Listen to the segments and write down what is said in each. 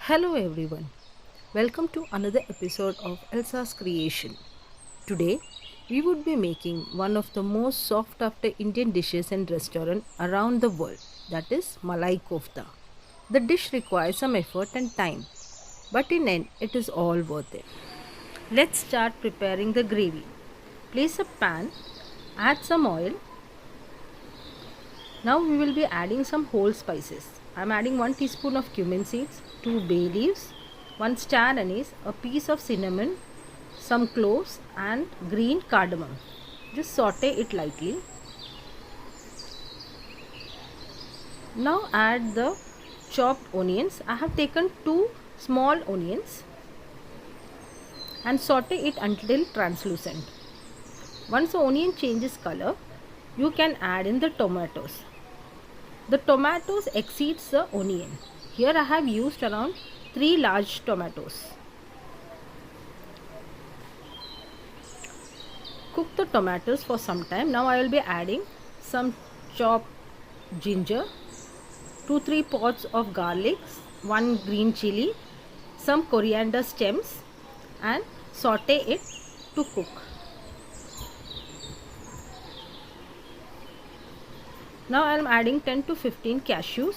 Hello everyone, welcome to another episode of Elsa's Creation. Today we would be making one of the most sought after Indian dishes in restaurant around the world, that is Malai Kofta. The dish requires some effort and time, but in end it is all worth it. Let's start preparing the gravy. Place a pan, add some oil. Now we will be adding some whole spices. I am adding 1 teaspoon of cumin seeds, 2 bay leaves, 1 star anise, a piece of cinnamon, some cloves and green cardamom. Just saute it lightly. Now add the chopped onions. I have taken 2 small onions and saute it until translucent. Once the onion changes color, you can add in the tomatoes. The tomatoes exceeds the onion. Here I have used around 3 large tomatoes. Cook the tomatoes for some time. Now I will be adding some chopped ginger, 2-3 pods of garlic, 1 green chili, some coriander stems and saute it to cook. Now I am adding 10 to 15 cashews.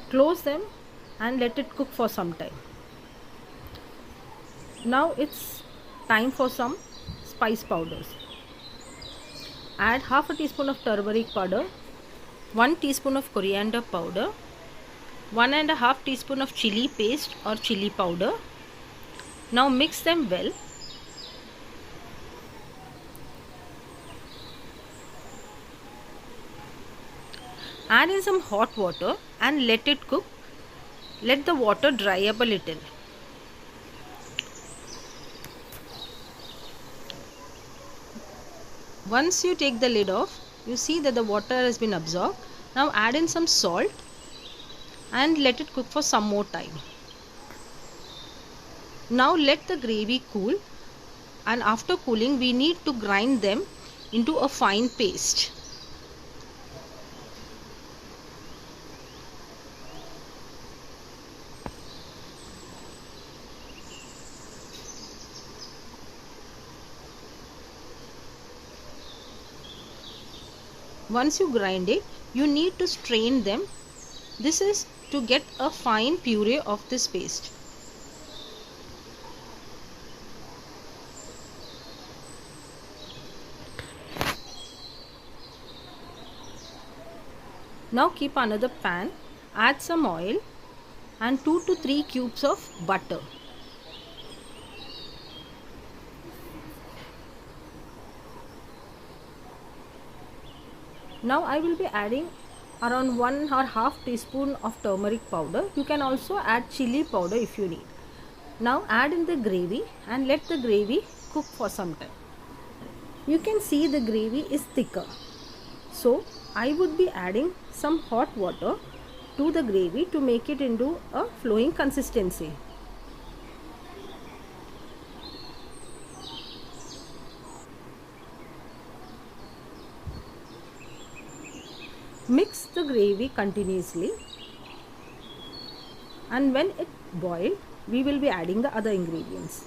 Close them and let it cook for some time. Now it's time for some spice powders. Add half a teaspoon of turmeric powder, 1 teaspoon of coriander powder, 1.5 teaspoon of chili paste or chili powder. Now mix them well. Add in some hot water and let it cook. Let the water dry up a little. Once you take the lid off, you see that the water has been absorbed. Now add in some salt and let it cook for some more time. Now let the gravy cool, and after cooling we need to grind them into a fine paste. Once you grind it, you need to strain them. This is to get a fine puree of this paste. Now keep another pan, add some oil and 2 to 3 cubes of butter. Now I will be adding around 1.5 teaspoon of turmeric powder. You can also add chili powder if you need. Now add in the gravy and let the gravy cook for some time. You can see the gravy is thicker. So I would be adding some hot water to the gravy to make it into a flowing consistency. Mix the gravy continuously, and when it boils, we will be adding the other ingredients.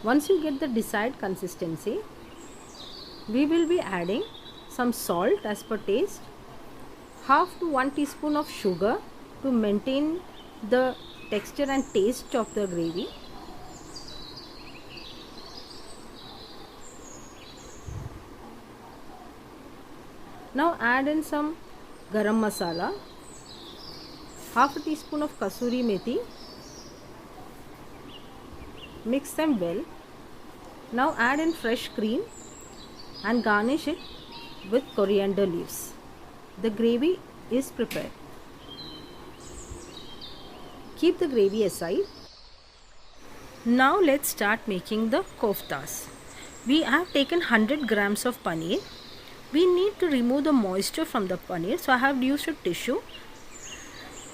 Once you get the desired consistency, we will be adding some salt as per taste, half to 1 teaspoon of sugar to maintain the texture and taste of the gravy. Now add in some garam masala, half a teaspoon of kasuri methi. Mix them well. Now add in fresh cream and garnish it with coriander leaves. The gravy is prepared. Keep the gravy aside. Now let's start making the koftas. We have taken 100 grams of paneer. We need to remove the moisture from the paneer, so I have used a tissue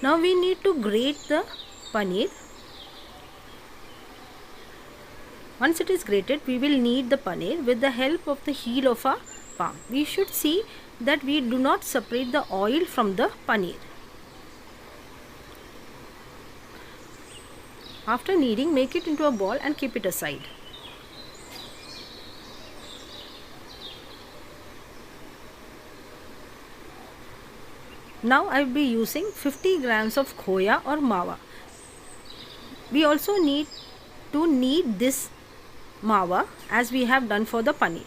Now we need to grate the paneer. Once it is grated, we will knead the paneer with the help of the heel of our palm. We should see that we do not separate the oil from the paneer. After kneading, make it into a ball and keep it aside. Now I will be using 50 grams of khoya or mava. We also need to knead this mava as we have done for the paneer.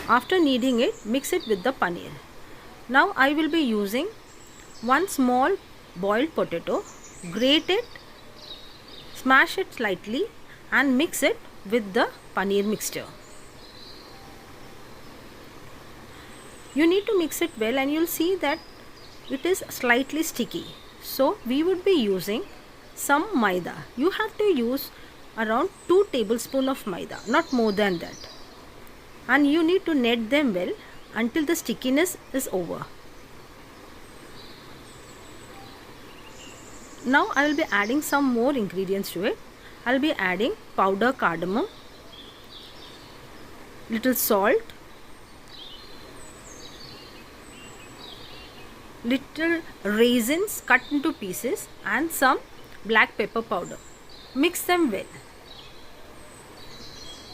After kneading it, mix it with the paneer. Now I will be using one small boiled potato. Grate it, smash it slightly and mix it with the paneer mixture. You need to mix it well and you will see that it is slightly sticky. So we would be using some maida. You have to use around 2 tablespoons of maida, not more than that. And you need to knead them well until the stickiness is over. Now I will be adding some more ingredients to it. I will be adding powder cardamom, little salt, little raisins cut into pieces and some black pepper powder. Mix them well.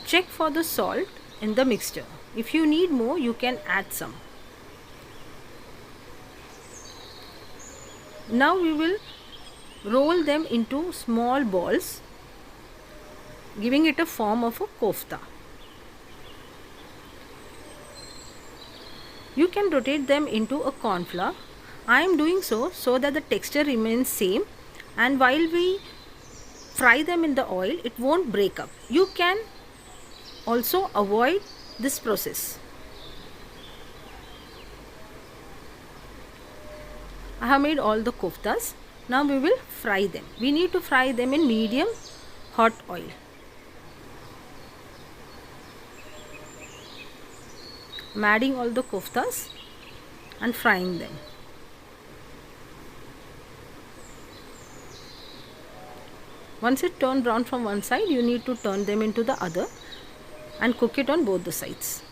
Check for the salt in the mixture. If you need more, you can add some. Now we will roll them into small balls, giving it a form of a kofta. You can rotate them into a corn flour. I am doing so that the texture remains same, and while we fry them in the oil, it won't break up. You can also avoid this process. I have made all the koftas. Now we will fry them. We need to fry them in medium hot oil. I am adding all the koftas and frying them. Once it turns brown from one side, you need to turn them into the other and cook it on both the sides.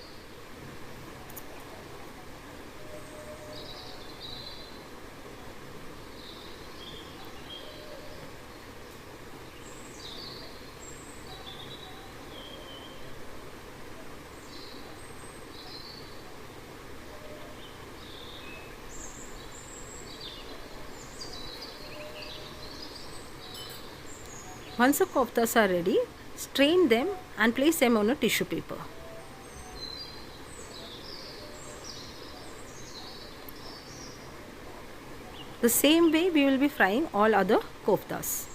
Once the koftas are ready, strain them and place them on a tissue paper. The same way we will be frying all other koftas.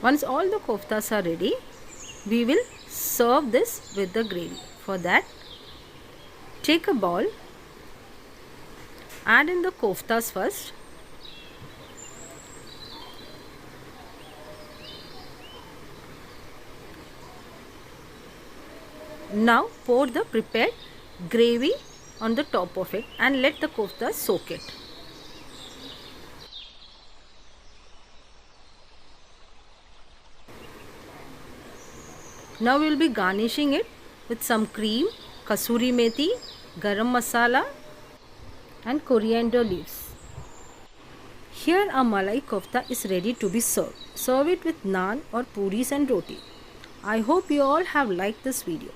Once all the koftas are ready, we will serve this with the gravy. For that, take a bowl, add in the koftas first. Now pour the prepared gravy on the top of it and let the koftas soak it. Now we will be garnishing it with some cream, kasuri methi, garam masala and coriander leaves. Here our Malai kofta is ready to be served. Serve it with naan or puris and roti. I hope you all have liked this video.